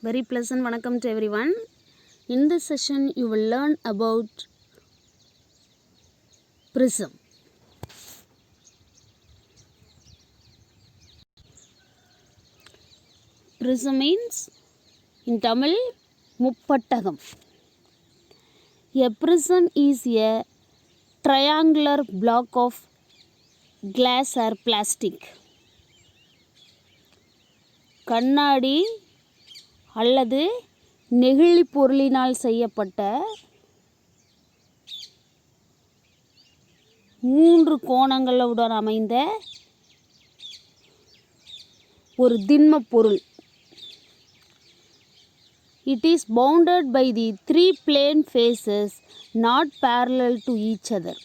Very pleasant vanakkam to everyone. In this session you will learn about prism. Prism means in Tamil முப்பட்டகம். A prism is a triangular block of glass or plastic. கண்ணாடி அல்லது நெகிழி பொருளினால் செய்யப்பட்ட 3 கோணங்களுடன் அமைந்த ஒரு திண்ம பொருள். It is bounded by the 3 plane faces not parallel to each other.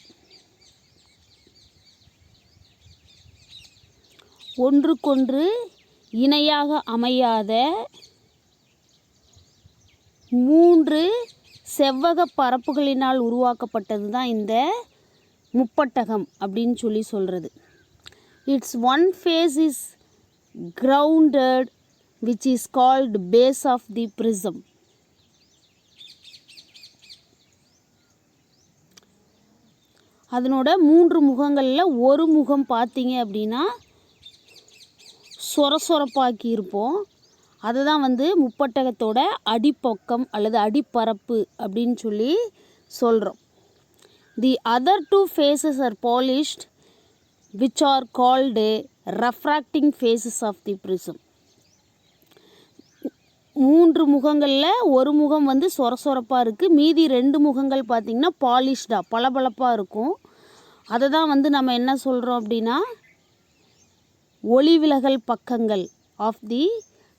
ஒன்றுக்கொன்று இணையாக அமையாத 3 செவ்வக பரப்புகளினால் உருவாக்கப்பட்டது தான் இந்த முப்பட்டகம் அப்படின்னு சொல்கிறது. Its one face is grounded which is called base of the prism. அதனோட 3 முகங்களில் ஒரு முகம் பார்த்தீங்க அப்படின்னா சொரசொரப்பாக்கி இருப்போம். அதுதான் முப்பட்டகத்தோட அடிப்பக்கம் அல்லது அடிப்பரப்பு அப்படின்னு சொல்கிறோம். The other 2 faces are polished which are called refracting faces of the prism. 3 முகங்களில் ஒரு முகம் சொரசொரப்பாக இருக்குது. மீதி 2 முகங்கள் பார்த்திங்கன்னா பாலிஷ்டாக பளபளப்பாக இருக்கும். அதை தான் நம்ம என்ன சொல்கிறோம் அப்படின்னா ஒளிவிலகல் பக்கங்கள் ஆஃப் தி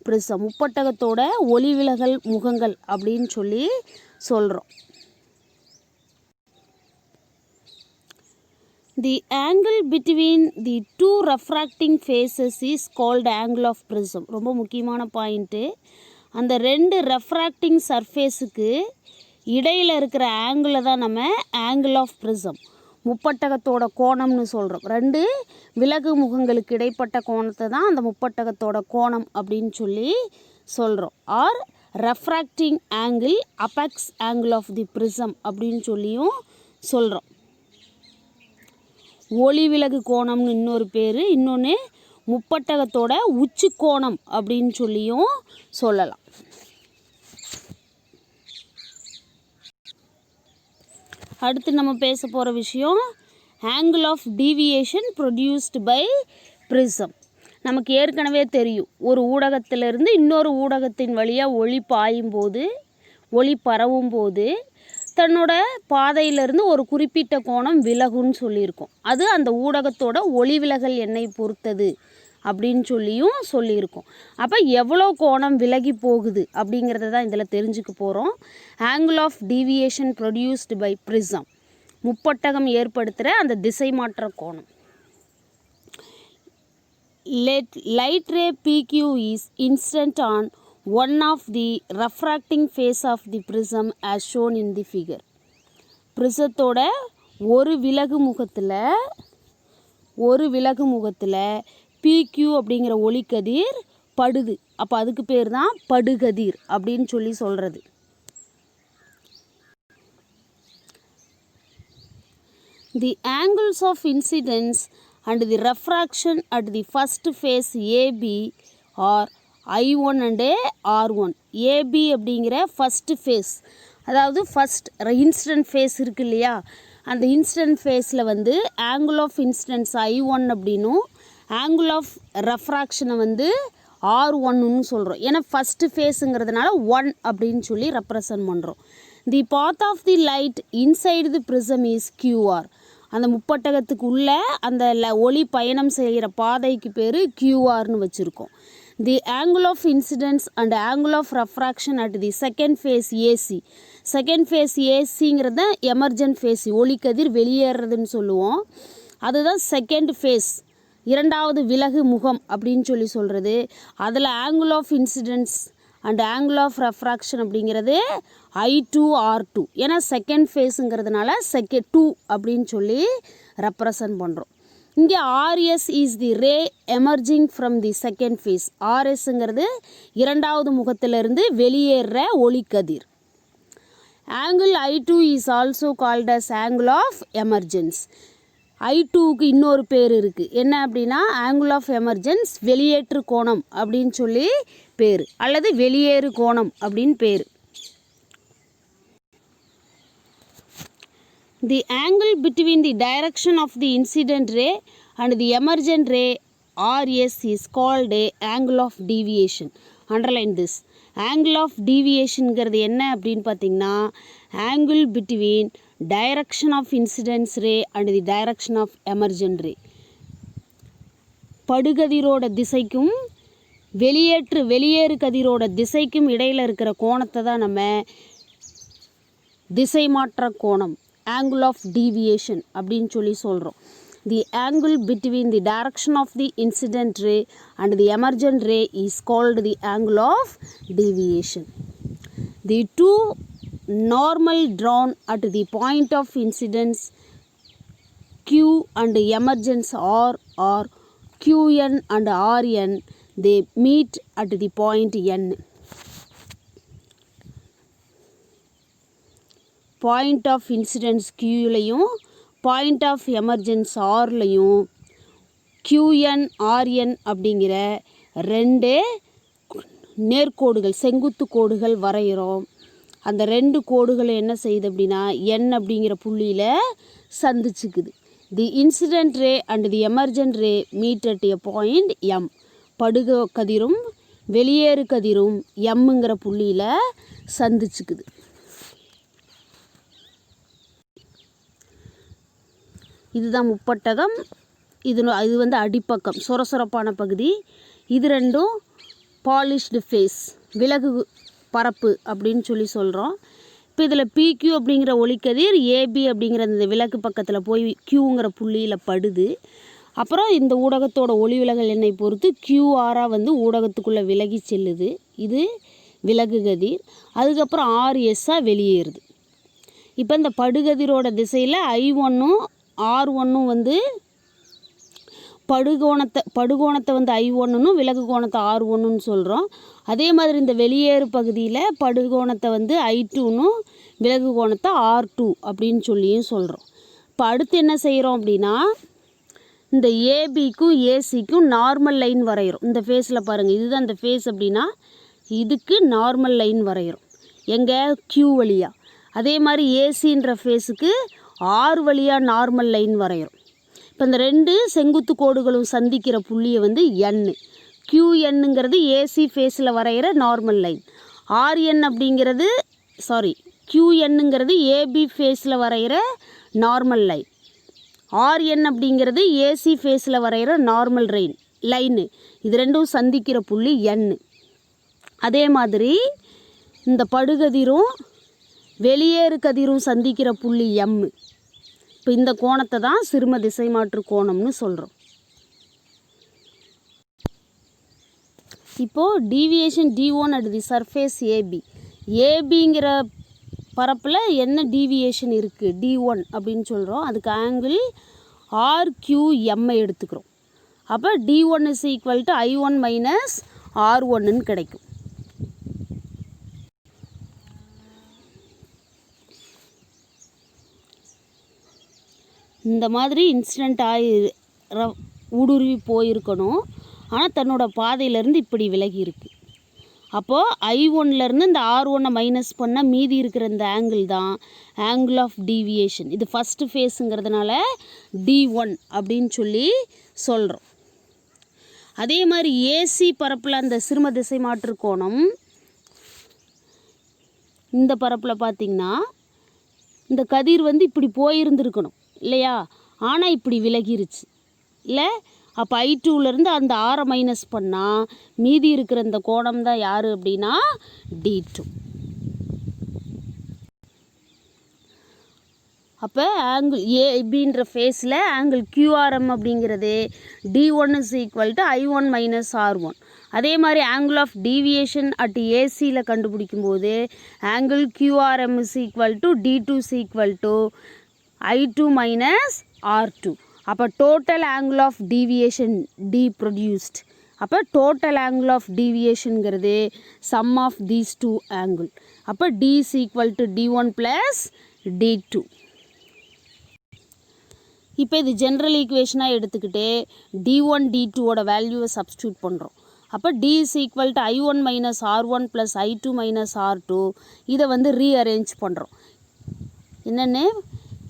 பிரிசம், முப்பட்டகத்தோட ஒளிவிலகல் முகங்கள் அப்படின்னு சொல்கிறோம். The angle between the 2 refracting faces is called angle of prism. ரொம்ப முக்கியமான பாயிண்ட்டு. அந்த 2 ரெஃப்ராக்டிங் சர்ஃபேஸுக்கு இடையில் இருக்கிற ஆங்கிளை தான் நம்ம ஆங்கிள் ஆஃப் ப்ரிசம், முப்பட்டகத்தோட கோணம்னு சொல்கிறோம். 2 விலகு முகங்களுக்கு இடைப்பட்ட கோணத்தை தான் அந்த முப்பட்டகத்தோட கோணம் அப்படின்னு சொல்கிறோம். Or refracting angle, apex angle of the prism அப்படின்னு சொல்கிறோம். ஒளி விலகு கோணம்னு இன்னொரு பேர், இன்னொன்று முப்பட்டகத்தோட உச்சி கோணம் அப்படின்னு சொல்லலாம். அடுத்து நம்ம பேச போகிற விஷயம் angle of deviation produced by prism. நமக்கு ஏற்கனவே தெரியும், ஒரு ஊடகத்திலிருந்து இன்னொரு ஊடகத்தின் வழியாக ஒளி பாயும் போது, ஒளி பரவும் போது தன்னோட பாதையிலிருந்து ஒரு குறிப்பிட்ட கோணம் விலகுன்னு சொல்லியிருக்கோம். அது அந்த ஊடகத்தோட ஒளி விலகல் எண்ணை பொறுத்தது அப்படின்னு சொல்லியிருக்கோம். அப்போ எவ்வளோ கோணம் விலகி போகுது அப்படிங்கிறத தான் இதில் தெரிஞ்சுக்க போகிறோம். Angle of deviation produced by prism, முப்பட்டகம் ஏற்படுத்துகிற அந்த திசை மாற்ற கோணம். Light ray PQ is incident on one of the refracting face of the prism as shown in the figure. ப்ரிசத்தோட ஒரு விலகு முகத்தில் PQ அப்படிங்கிற ஒளிக்கதிர் படுது. அப்போ அதுக்கு பேர் தான் படுகதிர் அப்படின்னு சொல்கிறது. The angles of incidence and the refraction at the first phase AB are I1 and R1. AB அப்படிங்கிற ஃபஸ்ட் ஃபேஸ், அதாவது ஃபஸ்ட் இன்சிடென்ட் ஃபேஸ் இருக்கு இல்லையா, அந்த இன்சிடென்ட் ஃபேஸில் ஆங்கிள் ஆஃப் இன்சிடென்ஸ் I1 அப்படின்னும் ஆங்கிள் ஆஃப் ரெஃப்ராக்ஷனை R1ன்னு சொல்கிறோம். ஏன்னா ஃபஸ்ட்டு ஃபேஸுங்கிறதுனால 1 அப்படின்னு ரெப்ரசன்ட் பண்ணுறோம். The path of the light inside the prism is QR. அந்த முப்பட்டகத்துக்கு உள்ள அந்த ஒளி பயணம் செய்கிற பாதைக்கு பேர் QRன்னு வச்சுருக்கோம். The angle of incidence and angle of refraction at the second face AC. Second face ஏசிங்கிறத எமர்ஜென்ட் ஃபேஸ், ஒளிக்கதிர் வெளியேறதுன்னு சொல்லுவோம். அதுதான் செகண்ட் ஃபேஸ், இரண்டாவது விலகு முகம் அப்படின்னு சொல்கிறது. அதில் angle of incidence and angle of refraction அப்படிங்கிறது I2 R2. ஏன்னா செகண்ட் ஃபேஸுங்கிறதுனால 2 அப்படின்னு ரெப்ரசன்ட் பண்ணுறோம். இங்கே RS is the ray emerging from the second face. ஆர்எஸ்ங்கிறது இரண்டாவது முகத்திலிருந்து வெளியேற ஒளிக்கதிர். Angle I2 is also called as angle of emergence. I2க்கு இன்னொரு பேர் இருக்குது. என்ன அப்படின்னா ஆங்கிள் ஆஃப் எமர்ஜென்ஸ், வெளியேற்று கோணம் அப்படின்னு சொல்லி பேர், அல்லது வெளியேறு கோணம் அப்படின்னு பேர். The angle between the direction of the incident ray and the emergent ray RS is called a angle of deviation. Underline this. Angle of deviationங்கிறது என்ன அப்படின்னு பார்த்தீங்கன்னா angle between direction of incidence ray and the direction of emergent ray. படுகதிரோட திசைக்கும் வெளியேறு கதிரோட திசைக்கும் இடையில் இருக்கிற கோணத்தை தான் நம்ம திசை மாற்ற கோணம், angle of deviation அப்படின்னு சொல்லி சொல்கிறோம். The angle between the direction of the incident ray and the emergent ray is called the angle of deviation. The two normal drawn at the point of incidence Q and emergence R or Qn and Rn, they meet at the point N. Point of incidence க்யூலையும் point of emergence ஆர்லையும் QN RN அப்படிங்கிற ரெண்டு நேர்கோடுகள், செங்குத்து கோடுகள் வரைகிறோம். அந்த ரெண்டு கோடுகளும் என்ன செய்யுது அப்படின்னா N அப்படிங்கிற புள்ளியில் சந்திச்சுக்குது. The incident ray and the emergent ray meet at a point M. படுக கதிரும் வெளியேறு கதிரும் எம்ங்கிற புள்ளியில் சந்திச்சுக்குது. இதுதான் முப்பட்டகம். இது வந்து அடிப்பக்கம், சொரசொரப்பான பகுதி. இது ரெண்டும் பாலிஷ்டு ஃபேஸ், விலகு பரப்பு அப்படின்னு சொல்லி சொல்கிறோம். இப்போ இதில் PQ அப்படிங்கிற ஒளிக்கதிர் AB அப்படிங்கிற இந்த விளக்கு பக்கத்தில் போய் Qங்கிற புள்ளியில் படுது. அப்புறம் இந்த ஊடகத்தோட ஒளி விலகல் எண்ணை பொறுத்து QR வந்து ஊடகத்துக்குள்ளே விலகி செல்லுது. இது விலகு கதிர். அதுக்கப்புறம் RSஆ வெளியேறுது. இப்போ இந்த படுகதிரோட திசையில் I1ம் R1ம் வந்து படுகோணத்தை வந்து I1ன்னு விலகு கோணத்தை R1ன்னு சொல்கிறோம். அதே மாதிரி இந்த வெளியேறு பகுதியில் படுகோணத்தை வந்து I2ன்னு விலகு கோணத்தை R2 அப்படின்னு சொல்லியும் சொல்கிறோம். இப்போ அடுத்து என்ன செய்கிறோம் அப்படின்னா இந்த ABக்கும் ACக்கும் நார்மல் லைன் வரைகிறோம். இந்த ஃபேஸில் பாருங்கள், இதுதான் இந்த ஃபேஸ் அப்படின்னா இதுக்கு நார்மல் லைன் வரைகிறோம். எங்கே? Q வழியாக. அதே மாதிரி ஏசின்ற ஃபேஸுக்கு R வழியாக நார்மல் லைன் வரைகிறோம். இப்போ இந்த ரெண்டு செங்குத்து கோடுகளும் சந்திக்கிற புள்ளியை வந்து N. QNங்கிறது ஏசி ஃபேஸில் வரைகிற நார்மல் லைன். RN அப்படிங்கிறது QNங்கிறது ஏபி ஃபேஸில் வரைகிற நார்மல் லைன். RN அப்படிங்கிறது ஏசி ஃபேஸில் வரைகிற நார்மல் லைனு. இது ரெண்டும் சந்திக்கிற புள்ளி N. அதே மாதிரி இந்த படுகதிரும் வெளியேறு கதிரும் சந்திக்கிற புள்ளி M. இப்போ இந்த கோணத்தை தான் சிறும திசை மாற்று கோணம்னு சொல்கிறோம். இப்போது deviation D1 at the surface ஏபிங்கிற பரப்பில் என்ன டீவியேஷன் இருக்குது D1 அப்படின்னு சொல்கிறோம். அதுக்கு ஆங்கிள் RQM எடுத்துக்கிறோம். அப்போ D1 is equal to I1 minus R1ன்னு கிடைக்கும். இந்த மாதிரி இன்சிடெண்ட் ஊடுருவி போயிருக்கணும். ஆனால் தன்னோட பாதையிலேருந்து இப்படி விலகி இருக்குது. அப்போது I1லேருந்து இந்த R1 மைனஸ் பண்ணால் மீதி இருக்கிற இந்த ஆங்கிள் தான் ஆங்கிள் ஆஃப் டீவியேஷன். இது ஃபஸ்ட்டு ஃபேஸுங்கிறதுனால D1 அப்படின்னு சொல்லி சொல்கிறோம். அதே மாதிரி ஏசி பரப்பில் அந்த சிறும திசை மாற்று கோணம் இந்த பரப்பில் பார்த்திங்கன்னா இந்த கதிர் வந்து இப்படி போயிருந்துருக்கணும் இல்லையா? ஆனால் இப்படி விலகிருச்சு இல்லை? அப்போ I2லேருந்து அந்த R மைனஸ் பண்ணால் மீதி இருக்கிற இந்த கோணம் தான் யார் அப்படின்னா D2. அப்போ ஆங்கிள் ஏபின்ற ஃபேஸில் ஆங்கிள் QRM அப்படிங்கிறது D1 is equal to I1 minus R1. அதே மாதிரி ஆங்கிள் ஆஃப் டீவியேஷன் அட் ஏசியில் கண்டுபிடிக்கும்போது angle QRM is equal to D2 is equal to I2 minus R2. அப்போ total angle of deviation D produced. அப்போ total angle of டீவியேஷனுங்கிறது sum of these two angle. அப்போ D is equal to d1 plus d2. இப்போ இது general ஈக்குவேஷனாக எடுத்துக்கிட்டு d1 d2ஓட வேல்யூவை substitute பண்ணுறோம். அப்போ d is equal to i1 minus r1 plus i2 minus r2. இதை வந்து ரீஅரேஞ்ச் பண்ணுறோம். என்னென்னு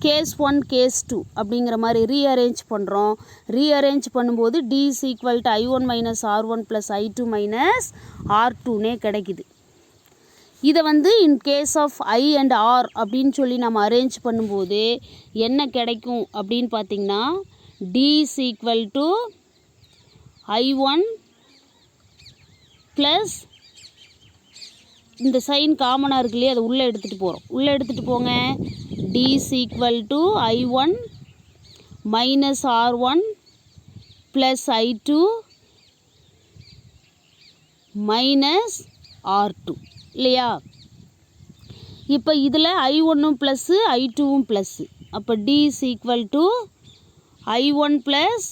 கேஸ் 1 கேஸ் 2 அப்படிங்கிற மாதிரி ரீஅரேஞ்ச் பண்ணுறோம். ரீஅரேஞ்ச் பண்ணும்போது d is equal to i1 minus r1 plus i2 minus r2னே கிடைக்குது. இதை வந்து in case of I and R அப்படின்னு சொல்லி நம்ம அரேஞ்ச் பண்ணும்போது என்ன கிடைக்கும் அப்படின்னு பார்த்திங்கன்னா d is equal to i1 plus இந்த சைன் காமனாக இருக்கு இல்லையா, அதை உள்ளே எடுத்துகிட்டு போகிறோம். உள்ளே எடுத்துகிட்டு போங்க. d is equal to i1 minus r1 plus i2 minus r2 இல்லையா. இப்போ இதில் i1ம் ப்ளஸ்ஸு i2வும் ப்ளஸ்ஸு. அப்போ d is equal to i1 plus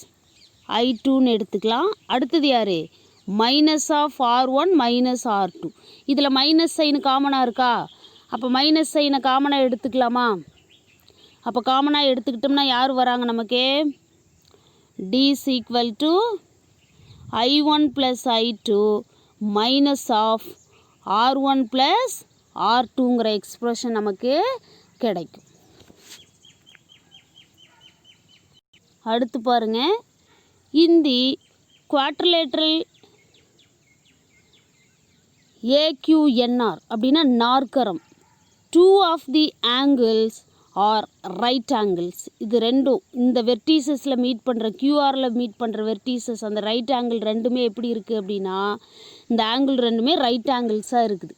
i2ன்னு எடுத்துக்கலாம். அடுத்தது யார்? Minus of r1 minus r2. இதில் மைனஸ் சைனு காமனாக இருக்கா? அப்போ மைனஸ் சைனை காமனாக எடுத்துக்கலாமா? அப்போ காமனாக எடுத்துக்கிட்டோம்னா யார் வராங்க நமக்கு? d is equal to i1 plus i2 minus of r1 plus r2ங்கிற எக்ஸ்ப்ரெஷன் நமக்கு கிடைக்கும். அடுத்து பாருங்க, இந்த குவாட்ரிலேட்ரல் AQNR அப்படின்னா நாற்கரம். 2 of the angles are right angles. இது ரெண்டும் இந்த வெர்டீசஸில் மீட் பண்ணுற QRல மீட் பண்ணுற வெர்டீசஸ் அந்த ரைட் ஆங்கிள் ரெண்டுமே எப்படி இருக்குது அப்படின்னா இந்த ஆங்கிள் ரெண்டுமே ரைட் ஆங்கிள்ஸாக இருக்குது.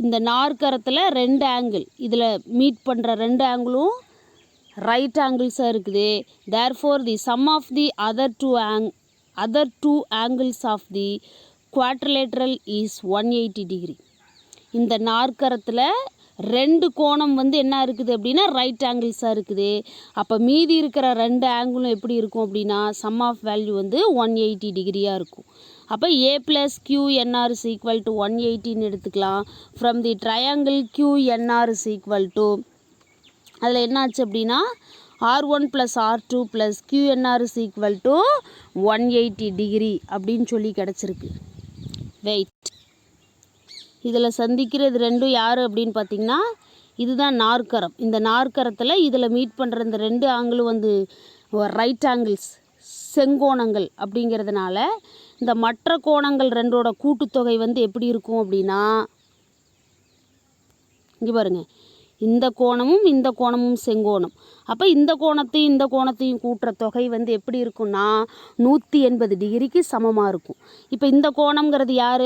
இந்த நாற்கரத்தில் ரெண்டு ஆங்கிள் இதில் மீட் பண்ணுற ரெண்டு ஆங்கிளும் ரைட் ஆங்கிள்ஸாக இருக்குது. Therefore the sum of the other two angles of the quadrilateral is 180 degree. இந்த நாற்கரத்தில் ரெண்டு கோணம் வந்து என்ன இருக்குது அப்படின்னா ரைட் ஆங்கிள்ஸாக இருக்குது. அப்போ மீதி இருக்கிற ரெண்டு ஆங்கிளும் எப்படி இருக்கும் அப்படின்னா சம் ஆஃப் வேல்யூ வந்து 180 டிகிரியாக இருக்கும். அப்போ a plus QNR is equal to 180ன்னு எடுத்துக்கலாம். From the triangle QNR is equal to அதில் என்னாச்சு அப்படின்னா r1 plus r2 plus QNR is equal to 180 degree அப்படின்னு சொல்லி கிடச்சிருக்கு. வெயிட், இதில் சந்திக்கிறது ரெண்டும் யார் அப்படின்னு பார்த்திங்கன்னா இதுதான் நாற்கரம். இந்த நாற்கரத்தில் இதில் மீட் பண்ணுற இந்த ரெண்டு ஆங்கிளும் வந்து ரைட் ஆங்கிள்ஸ் செங்கோணங்கள் அப்படிங்கிறதுனால இந்த மற்ற கோணங்கள் ரெண்டோட கூட்டுத்தொகை வந்து எப்படி இருக்கும் அப்படின்னா இங்கே பாருங்கள், இந்த கோணமும் இந்த கோணமும் செங்கோணம். அப்போ இந்த கோணத்தையும் கூட்டுற தொகை வந்து எப்படி இருக்குன்னா 180 டிகிரிக்கு சமமாக இருக்கும். இப்போ இந்த கோணம்ங்கிறது யார்?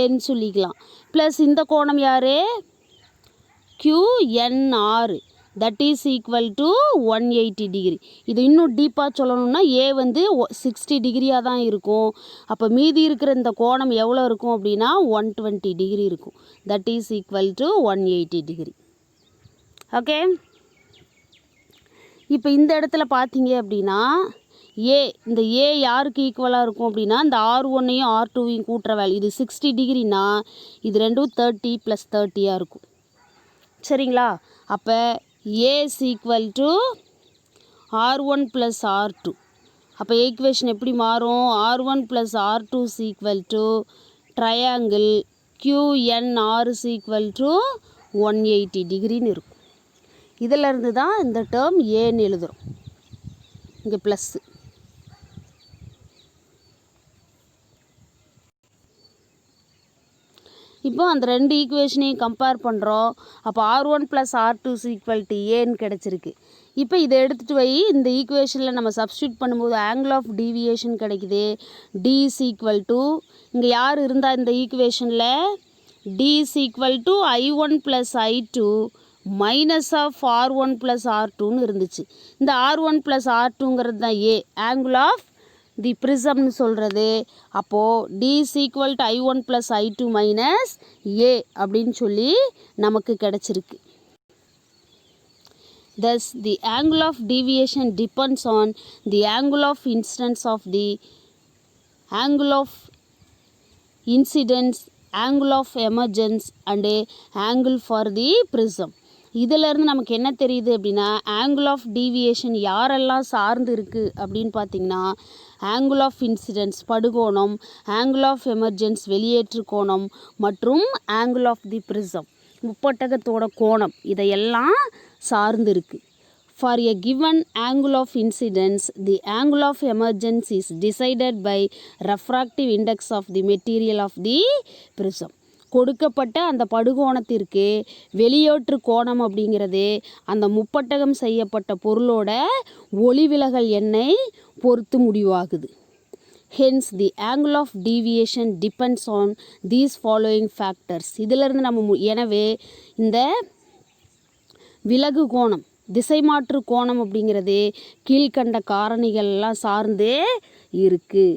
ஏன்னு சொல்லிக்கலாம். ப்ளஸ் இந்த கோணம் யார்? QNR. That is equal to 180 degree. இது இன்னும் டீப்பாக சொல்லணும்னா ஏ வந்து 60 டிகிரியாக தான் இருக்கும். அப்போ மீதி இருக்கிற இந்த கோணம் எவ்வளோ இருக்கும் அப்படின்னா 120 டிகிரி இருக்கும். That is equal to 180 degree. Okay, இப்போ இந்த இடத்துல பார்த்தீங்க அப்படின்னா இந்த ஏ யாருக்கு ஈக்குவலாக இருக்கும் அப்படின்னா இந்த R1ஐயும் R2வையும் கூட்டுற வேல்யூ இது 60 டிகிரினா இது ரெண்டும் 30 + 30 இருக்கும். சரிங்களா? அப்போ A is equal to R1 plus R2. அப்போ ஈக்குவேஷன் எப்படி மாறும்? R1 plus R2 is equal to triangle QNR is equal to 180 டிகிரின்னு இருக்கும். இதிலிருந்து தான் இந்த டேர்ம் ஏன்னு எழுதுகிறோம். இங்கே ப்ளஸ்ஸு. இப்போ அந்த ரெண்டு ஈக்குவேஷனையும் கம்பேர் பண்ணுறோம். அப்போ R1 + R2 = ஏன்னு கிடச்சிருக்கு. இப்போ இதை எடுத்துகிட்டு போய் இந்த ஈக்குவேஷனில் நம்ம சப்ஸ்டியூட் பண்ணும்போது ஆங்கிள் ஆஃப் டீவியேஷன் கிடைக்குது. D = இங்கே யார் இருந்தால் இந்த ஈக்குவேஷனில் D = I1 + I2 minus of R1 + R2ன்னு இருந்துச்சு. இந்த R1 + R2ங்கிறது தான் ஏ ஆங்கிள் ஆஃப் தி ப்ரிசம்னு சொல்கிறது. அப்போது D = I1 + I2 மைனஸ் ஏ அப்படின்னு சொல்லி நமக்கு கிடச்சிருக்கு. Thus, the angle of deviation depends on the angle of incidence of the angle of incidence, angle of emergence and angle for the prism. இதிலேருந்து நமக்கு என்ன தெரியுது அப்படின்னா ஆங்கிள் ஆஃப் டீவியேஷன் யாரெல்லாம் சார்ந்து இருக்குது அப்படின்னு பார்த்திங்கன்னா ஆங்கிள் ஆஃப் இன்சிடென்ஸ் படுகோணம், ஆங்கிள் ஆஃப் எமர்ஜென்ஸ் வெளியேற்று கோணம் மற்றும் ஆங்கிள் ஆஃப் தி ப்ரிசம் முப்பட்டகத்தோட கோணம் இதையெல்லாம் சார்ந்து இருக்குது. For a given angle of incidence, the angle of emergence is decided by refractive index of the material of the prism. கொடுக்கப்பட்ட அந்த படுகோணத்திற்கு வெளியேற்று கோணம் அப்படிங்கிறது அந்த முப்பட்டகம் செய்யப்பட்ட பொருளோட ஒளிவிலகல் எண்ணை பொறுத்து முடிவாகுது. Hence, the angle of deviation depends on these following factors. இதிலிருந்து நம்ம எனவே இந்த விலகு கோணம், திசை மாற்று கோணம் அப்படிங்கிறது கீழ்கண்ட காரணிகள்லாம் சார்ந்தே இருக்குது.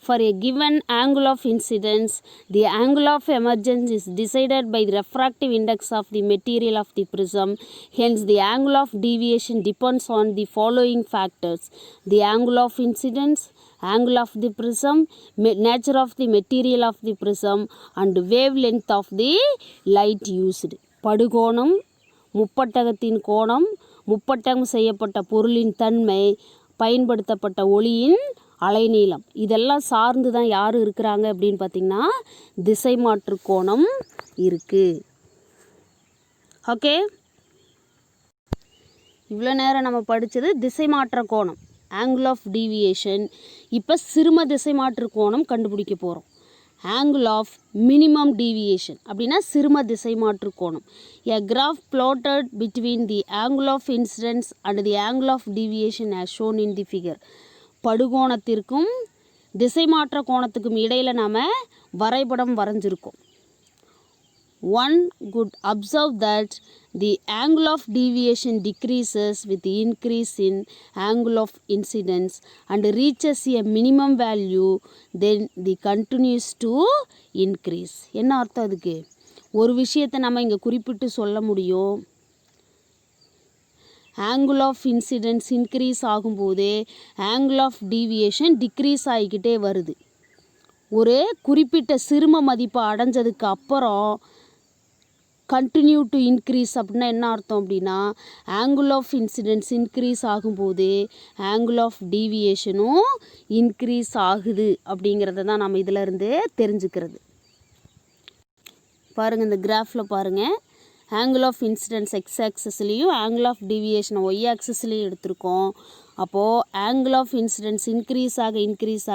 For a given angle of incidence, the angle of emergence is decided by the refractive index of the material of the prism. Hence, the angle of deviation depends on the following factors: the angle of incidence, angle of the prism, nature of the material of the prism, and wavelength of the light used. படுகோணம், முப்பட்டகத்தின் கோணம், முப்பட்டகம் செய்யப்பட்ட பொருளின் தன்மை, பயன்படுத்தப்பட்ட ஒளியின் அலைநீளம் இதெல்லாம் சார்ந்து தான் யார் இருக்கிறாங்க அப்படின்னு பார்த்திங்கன்னா திசை மாற்று கோணம் இருக்குது. ஓகே, இவ்வளோ நேரம் நம்ம படித்தது திசை மாற்ற கோணம், ஆங்கிள் ஆஃப் டீவியேஷன். இப்போ சிறும திசை மாற்று கோணம் கண்டுபிடிக்க போகிறோம். ஆங்கிள் ஆஃப் மினிமம் டீவியேஷன் அப்படின்னா சிறும திசை மாற்று கோணம். A graph plotted between the angle of incidence and the angle of deviation as shown in the figure. படுகோணத்திற்கும் திசை மாற்ற கோணத்துக்கும் இடையில் நாம் வரைபடம் வரைஞ்சிருக்கோம். One could observe that the angle of deviation decreases with the increase in angle of incidence and reaches a minimum value, then the continues to increase. என்ன அர்த்தம் அதுக்கு? ஒரு விஷயத்தை நம்ம இங்கே குறிப்பிட்டு சொல்ல முடியும். ஆங்கிள் ஆஃப் இன்சிடென்ஸ் இன்க்ரீஸ் ஆகும்போது ஆங்கிள் ஆஃப் டீவியேஷன் டிக்ரீஸ் ஆகிக்கிட்டே வருது. ஒரு குறிப்பிட்ட சிறும மதிப்பை அடைஞ்சதுக்கு அப்புறம் கண்டினியூ டு இன்க்ரீஸ் அப்படின்னா என்ன அர்த்தம் அப்படின்னா ஆங்கிள் ஆஃப் இன்சிடென்ஸ் இன்க்ரீஸ் ஆகும்போது ஆங்கிள் ஆஃப் டீவியேஷனும் இன்க்ரீஸ் ஆகுது அப்படிங்கிறத தான் நம்ம இதிலேருந்து தெரிஞ்சுக்கிறது. பாருங்கள், இந்த கிராஃபில் பாருங்கள், ஆங்கிள் ஆஃப் இன்சிடென்ஸ் எக்ஸ் ஆக்சிஸ்லேயும் ஆங்கிள் ஆஃப் டீவியேஷனை ஒய் ஆக்சிஸ்லேயும் எடுத்திருக்கோம். அப்போது ஆங்கிள் ஆஃப் இன்சிடென்ஸ் இன்க்ரீஸ்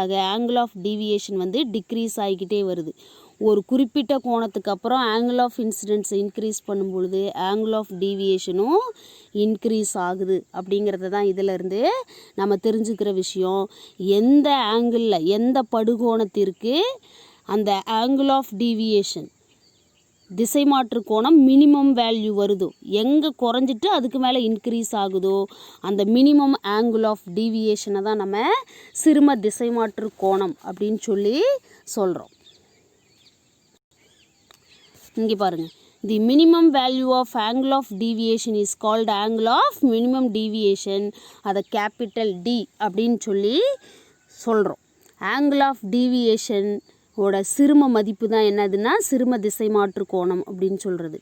ஆக ஆங்கிள் ஆஃப் டீவியேஷன் வந்து டிக்ரீஸ் ஆகிக்கிட்டே வருது. ஒரு குறிப்பிட்ட கோணத்துக்கு அப்புறம் ஆங்கிள் ஆஃப் இன்சிடென்ஸை இன்க்ரீஸ் பண்ணும்பொழுது ஆங்கிள் ஆஃப் டீவியேஷனும் இன்க்ரீஸ் ஆகுது அப்படிங்கிறத தான் இதிலேருந்து நம்ம தெரிஞ்சுக்கிற விஷயம். எந்த ஆங்கிளில் எந்த படுகோணத்திற்கு அந்த ஆங்கிள் ஆஃப் டீவியேஷன் திசை மாற்று கோணம் மினிமம் வேல்யூ வருதோ, எங்கே குறைஞ்சிட்டு அதுக்கு மேலே இன்க்ரீஸ் ஆகுதோ அந்த மினிமம் ஆங்கிள் ஆஃப் டீவியேஷனை தான் நம்ம சிறும திசை மாற்று கோணம் அப்படின்னு சொல்லி சொல்கிறோம். இங்கே பாருங்கள், the minimum value of angle of deviation is called angle of minimum deviation. அதை கேபிட்டல் டி அப்படின்னு சொல்லி சொல்கிறோம். ஆங்கிள் ஆஃப் டீவியேஷன் ஓட சிறும மதிப்பு தான் என்னதுன்னா சிறும திசை மாற்று கோணம் அப்படின்னு சொல்கிறது.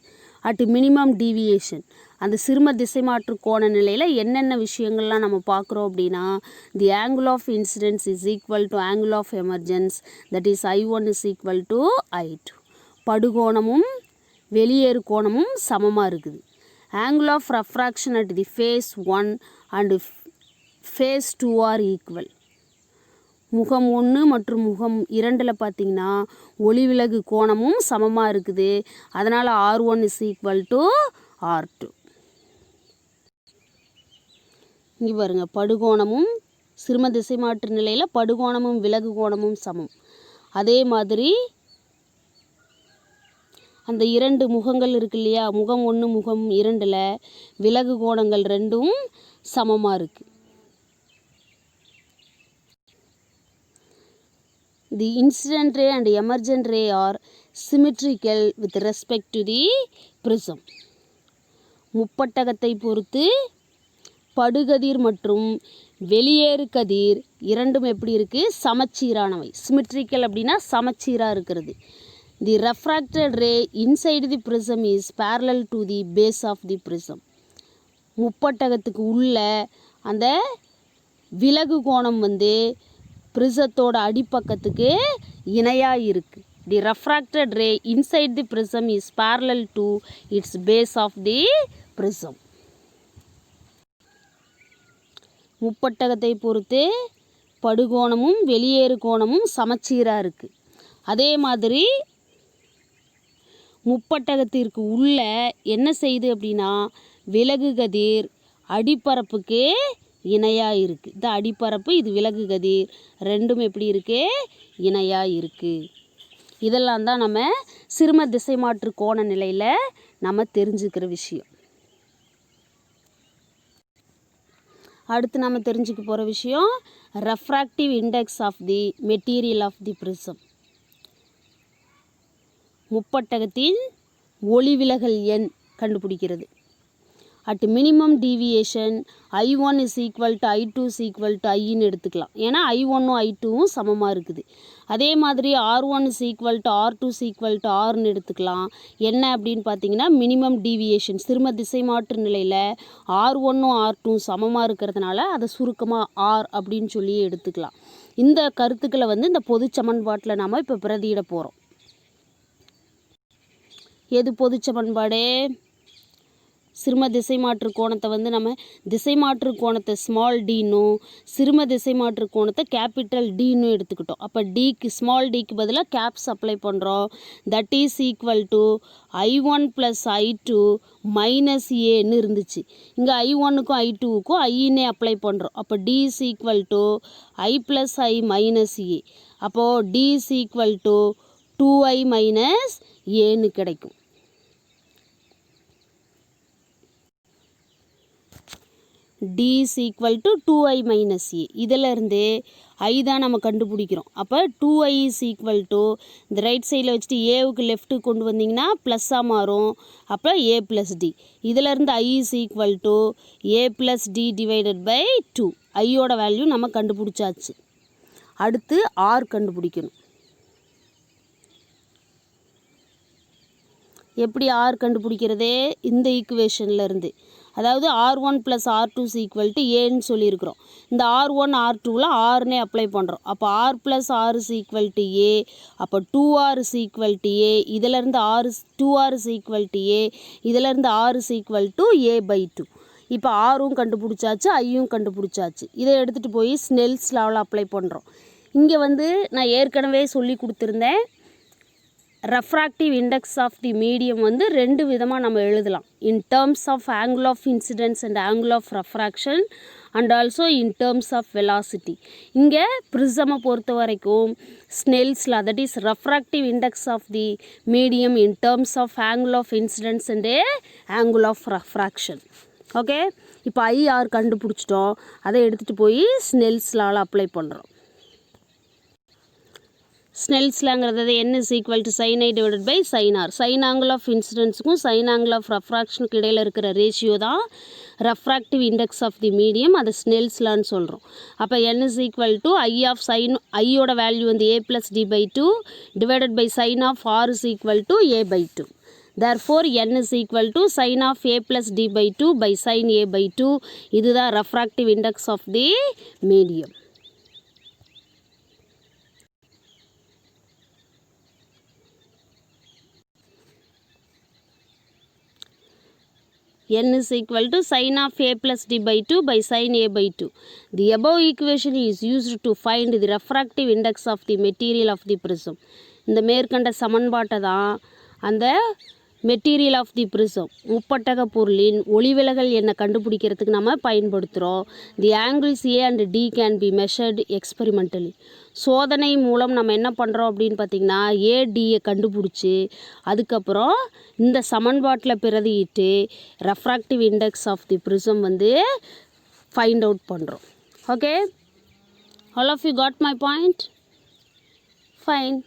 அட் மினிமம் டீவியேஷன் அந்த சிறும திசை மாற்று கோண நிலையில் என்னென்ன விஷயங்கள்லாம் நம்ம பார்க்குறோம் அப்படின்னா the angle of incidence is equal to angle of emergence, that is I1 is equal to I2. படுகோணமும் வெளியேறு கோணமும் சமமாக இருக்குது. Angle of refraction at the face 1 and face 2 are equal. முகம் 1 மற்றும் முகம் 2 பார்த்திங்கன்னா ஒளிவிலகு கோணமும் சமமாக இருக்குது. அதனால் R1 is equal to R2. இங்கே பாருங்கள், படுகோணமும் சிறும திசை மாற்று நிலையில் படுகோணமும் விலகு கோணமும் சமம். அதே மாதிரி அந்த 2 முகங்கள் இருக்கு இல்லையா, முகம் 1 முகம் 2ல் விலகு கோணங்கள் 2ம் சமமாக இருக்குது. the incident ray and emergent ray are symmetrical with respect to the prism. முப்பட்டகத்தை பொறுத்து படுகதிர் மற்றும் வெளியேறு கதிர் இரண்டும் எப்படி இருக்குது, சமச்சீரானவை. சிமெட்ரிக்கல் அப்படின்னா சமச்சீராக இருக்கிறது. The refracted ray inside the prism is parallel to the base of the prism. முப்பட்டகத்துக்கு உள்ள அந்த விலகு கோணம் வந்து ப்ரிசத்தோட அடிப்பக்கத்துக்கு இணையாக இருக்குது. The refracted ray inside the prism is parallel to its base of the prism. முப்பட்டகத்தை பொறுத்து படுகோணமும் வெளியேறு கோணமும் சமச்சீராக இருக்குது. அதே மாதிரி முப்பட்டகத்திற்கு உள்ள என்ன செய்யுது அப்படின்னா விலகு கதிர் அடிப்பரப்புக்கு இணையாக இருக்குது. இந்த அடிப்பரப்பு இது விலகு கதிர் ரெண்டும் எப்படி இருக்குது, இணையாக இருக்குது. இதெல்லாம் தான் நம்ம சிறும திசை மாற்று கோண நிலையில் நம்ம தெரிஞ்சுக்கிற விஷயம். அடுத்து நம்ம தெரிஞ்சுக்க போகிற விஷயம் refractive index of the material of the prism. முப்பட்டகத்தின் ஒளிவிலகல் எண் கண்டுபிடிக்கிறது. At minimum deviation I1 is equal to I2 is equal to ஐன்னு எடுத்துக்கலாம். ஏன்னா I1ம் I2வும் சமமாக இருக்குது. அதே மாதிரி R1 is equal to R2 is equal to Rன்னு எடுத்துக்கலாம். என்ன அப்படின்னு பார்த்தீங்கன்னா மினிமம் டீவியேஷன் சிறும திசை மாற்று நிலையில் R1ம் R2வும் சமமாக இருக்கிறதுனால அதை சுருக்கமாக R அப்படின்னு சொல்லி எடுத்துக்கலாம். இந்த கருத்துக்களை வந்து இந்த பொது சமன்பாட்டில் நாம் இப்போ பிரதியிட போகிறோம். எது பொது சமன்பாடு? சிறும திசை மாற்று கோணத்தை வந்து நம்ம திசை மாற்று கோணத்தை ஸ்மால் டின்னும் சிறும திசை மாற்று கோணத்தை கேபிட்டல் டின்னு எடுத்துக்கிட்டோம். அப்போ டிக்கு ஸ்மால் டிக்கு பதிலாக கேப்ஸ் அப்ளை பண்ணுறோம். That is equal to I1 + I2 minus ஏன்னு இருந்துச்சு. இங்கே I1க்கும் I2க்கும் ஐன்னே அப்ளை பண்ணுறோம். அப்போ D is equal to I + I minus A. அப்போது D is equal to 2I minus ஏன்னு கிடைக்கும். d is equal to 2I minus a. இதிலிருந்து I தான் நம்ம கண்டுபிடிக்கிறோம். அப்போ 2I is equal to இந்த ரைட் சைடில் வச்சுட்டு ஏவுக்கு லெஃப்ட்டு கொண்டு வந்தீங்கன்னா ப்ளஸ்ஸாக மாறும். அப்போ a plus d. இதிலிருந்து I is equal to a plus d divided by 2. ஐயோட வேல்யூ நம்ம கண்டுபிடிச்சாச்சு. அடுத்து R கண்டுபிடிக்கணும். எப்படி R கண்டுபிடிக்கிறது? இந்த ஈக்குவேஷனில் இருந்து, அதாவது R1 + R2 is equal to ஏன்னு சொல்லியிருக்கிறோம். இந்த R1 R2வில் ஆர்னே அப்ளை பண்ணுறோம். அப்போ R + R is equal to A. அப்போ 2R இஸ் ஈக்குவல் டு ஏ. இதிலேருந்து 2R இஸ் ஈக்குவல் டு ஏ. இதிலேருந்து R is equal to a/2. இப்போ ஆரும் கண்டுபிடிச்சாச்சு, ஐயும் கண்டுபிடிச்சாச்சு. இதை எடுத்துகிட்டு போய் ஸ்னெல்ஸ் லாவில் அப்ளை பண்ணுறோம். இங்கே வந்து நான் ஏற்கனவே சொல்லி கொடுத்துருந்தேன். Refractive index of the medium வந்து ரெண்டு விதமாக நம்ம எழுதலாம். In terms of angle of incidence and angle of refraction and also in terms of velocity. இங்கே ப்ரிசமை பொறுத்த வரைக்கும் ஸ்னெல்ஸில் that is refractive index of the medium in terms of angle of incidence and angle of refraction. Okay, இப்போ I R கண்டுபிடிச்சிட்டோம். அதை எடுத்துகிட்டு போய் ஸ்னெல்ஸ் லாவில் அப்ளை பண்ணுறோம். ஸ்னெல்ஸ் லாங்கிறது n is equal to sin I divided by sin R. Sine angle of இன்சிடென்ஸுக்கும் sine angle of ரெஃப்ராக்ஷனுக்கு இடையில் இருக்கிற ரேஷியோ தான் refractive index of the medium. அதை ஸ்னெல்ஸ் லான்னு சொல்கிறோம். அப்போ n is equal to I of sine ஐயோட வேல்யூ வந்து a + d/2 divided by sine of R is equal to a/2. therefore n is equal to sin of a plus d/2 by sin a/2. இதுதான் refractive index of the medium. n is equal to sin of a plus d/2 by sin a/2. The above equation is used to find the refractive index of the material of the prism. இந்த மேற்கண்ட சமன்பாட்டை தான் அந்த material of the prism முப்பட்டக பொருளின் ஒளிவிலகல் எண்ணை கண்டுபிடிக்கிறதுக்கு நம்ம பயன்படுத்துகிறோம். The angles A and D can be measured experimentally. சோதனை மூலம் நம்ம என்ன பண்ணுறோம் அப்படின்னு பார்த்திங்கன்னா ஏடியை கண்டுபிடிச்சி அதுக்கப்புறம் இந்த சமன்பாட்டில் பிரதியிட்டு refractive index of the prism வந்து ஃபைண்ட் அவுட் பண்ணுறோம். Okay, all of you got my point? Fine.